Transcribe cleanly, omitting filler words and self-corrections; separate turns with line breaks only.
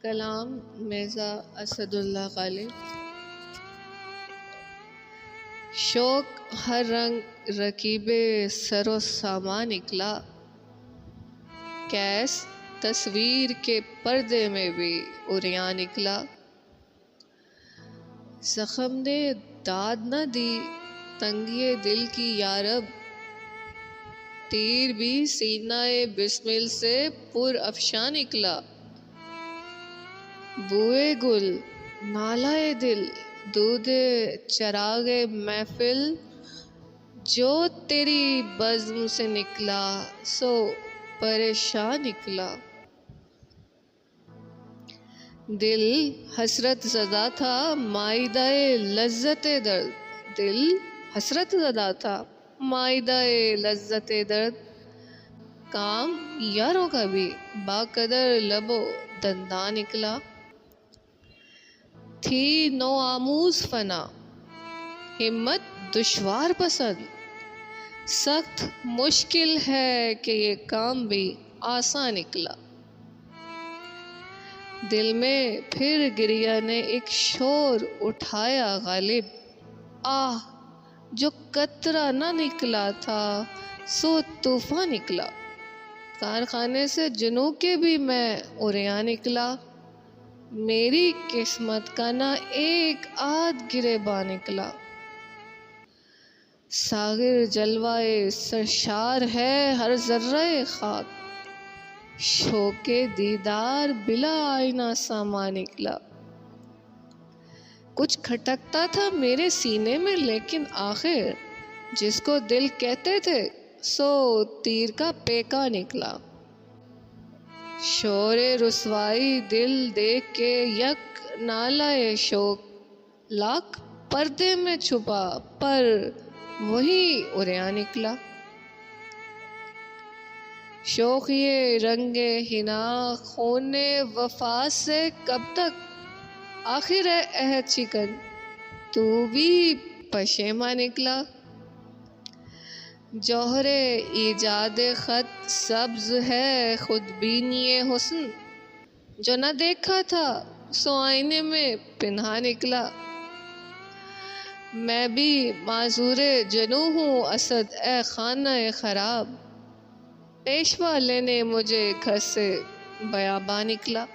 کلام مرزا اسد اللہ غالب۔ شوق ہر رنگ رکیب سر و سامان نکلا، کیس تصویر کے پردے میں بھی عریاں نکلا۔ زخم نے داد نہ دی تنگی دل کی یارب، تیر بھی سینہ بسمل سے پر افشاں نکلا۔ بوئے گل نالہ دل دود چراغ محفل، جو تیری بزم سے نکلا سو پریشان نکلا۔ دل حسرت زدہ تھا مائدہ لذت درد، دل حسرت زدہ تھا مائدہ لذت درد، کام یاروں کا بھی با قدر لب و دنداں نکلا۔ تھی نو آموز فنا ہمت دشوار پسند، سخت مشکل ہے کہ یہ کام بھی آسان نکلا۔ دل میں پھر گریہ نے ایک شور اٹھایا غالب، آہ جو قطرہ نہ نکلا تھا سو طوفان نکلا۔ کارخانے سے جنوں کے بھی میں عریاں نکلا، میری قسمت کا نہ ایک آدھ گریباں نکلا۔ ساغر جلوائے سرشار ہے ہر ذرہ خاک، شوق دیدار بلا آئینہ ساما نکلا۔ کچھ کھٹکتا تھا میرے سینے میں لیکن آخر جس کو دل کہتے تھے سو تیر کا پیکا نکلا۔ شور رسوائی دل دیکھ کے یک نالہ شوق، لاکھ پردے میں چھپا پر وہی عریاں نکلا۔ شوق یہ رنگ حنا خون وفا سے کب تک، آخر ہے عہد شکن تو بھی پشیماں نکلا۔ جوہر ایجاد خط سبز ہے خود بینی حسن، جو نہ دیکھا تھا سو آئینے میں پنہاں نکلا۔ میں بھی معذور جنوں ہوں اسد اے خانہ خراب، پیشوا لینے مجھے گھر سے بیاباں نکلا۔